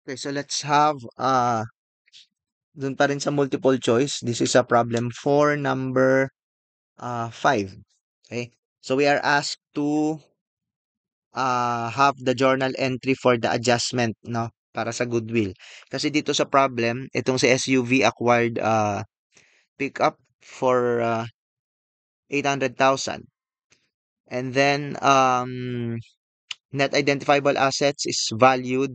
Okay, so let's have dun pa rin sa multiple choice. This is a problem for number 5. Okay? So we are asked to have the journal entry for the adjustment, no, para sa goodwill. Kasi dito sa problem, itong si SUV acquired pickup for 800,000. And then net identifiable assets is valued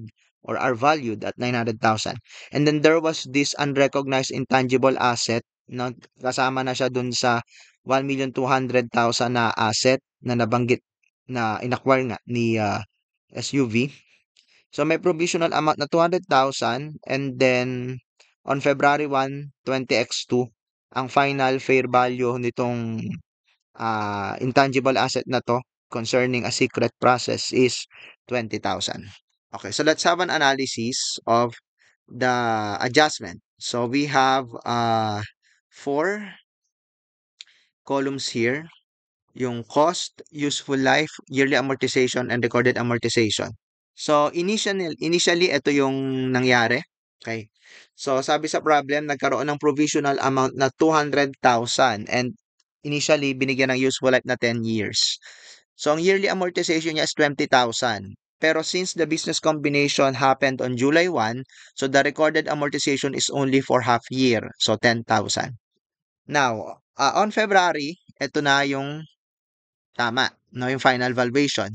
or are valued at 900,000. And then there was this unrecognized intangible asset, no, kasama na siya dun sa 1,200,000 na asset na nabanggit na inacquire nga ni SUV. So may provisional amount na 200,000, and then on February 1, 20x2, ang final fair value nitong intangible asset na to concerning a secret process is 20,000. Okay, so let's have an analysis of the adjustment. So we have 4 columns here. Yung cost, useful life, yearly amortization, and recorded amortization. So initially ito yung nangyari. Okay. So sabi sa problem, nagkaroon ng provisional amount na 200,000, and initially binigyan ng useful life na 10 years. So ang yearly amortization niya is 20,000. Pero since the business combination happened on July 1, so the recorded amortization is only for half year, so 10,000. Now, on February, ito na yung tama, no, yung final valuation.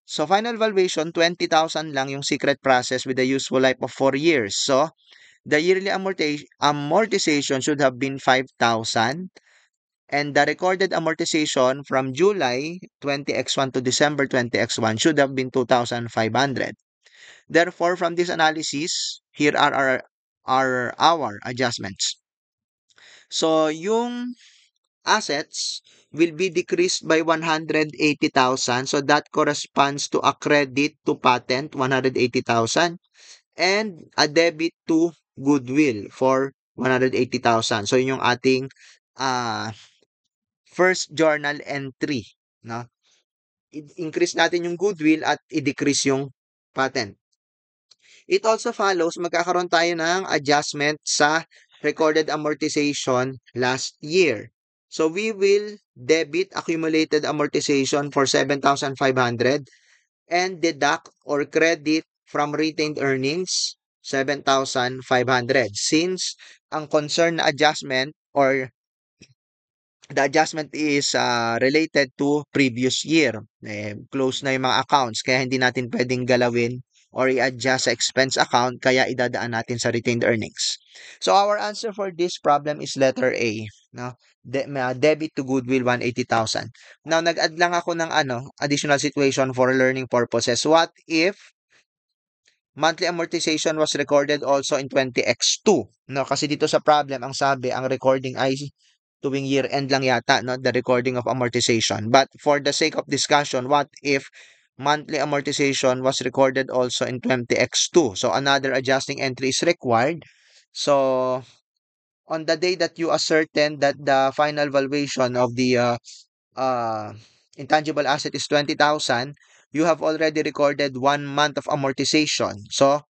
So final valuation, 20,000 lang yung secret process with a useful life of 4 years. So the yearly amortization should have been 5,000, and the recorded amortization from July 20x1 to December 20x1 should have been 2,500. Therefore, from this analysis, here are our adjustments. So yung assets will be decreased by 180,000. So that corresponds to a credit to patent, 180,000, and a debit to goodwill for 180,000. So yun yung ating first journal entry, no? I-increase natin yung goodwill at i-decrease yung patent. It also follows, magkakaroon tayo ng adjustment sa recorded amortization last year. So we will debit accumulated amortization for 7,500 and deduct or credit from retained earnings 7,500, since ang concern na adjustment or the adjustment is related to previous year. Close na yung mga accounts, kaya hindi natin pwedeng galawin or i-adjust sa expense account, kaya idadaan natin sa retained earnings. So our answer for this problem is letter A, no? Debit to goodwill 180,000. Now nag-add lang ako ng additional situation for learning purposes. What if monthly amortization was recorded also in 20x2? No, kasi dito sa problem ang sabi ang recording ay tuwing year end lang yata, no, the recording of amortization. But for the sake of discussion, what if monthly amortization was recorded also in 20x2? So another adjusting entry is required. So on the day that you ascertain that the final valuation of the intangible asset is 20,000, you have already recorded 1 month of amortization. So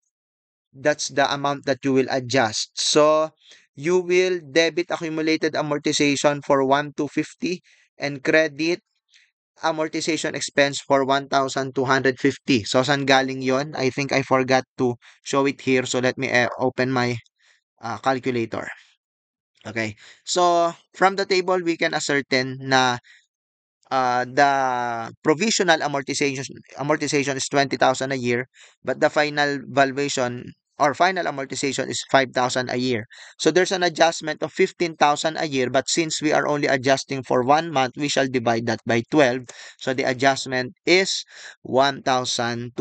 that's the amount that you will adjust. So you will debit accumulated amortization for 1,250 and credit amortization expense for 1,250. So saan galing yon? I think I forgot to show it here. So let me open my calculator. Okay. So from the table, we can ascertain na the provisional amortization is 20,000 a year, but the final valuation or final amortization is 5,000 a year. So there's an adjustment of 15,000 a year, but since we are only adjusting for 1 month, we shall divide that by 12. So the adjustment is 1,250.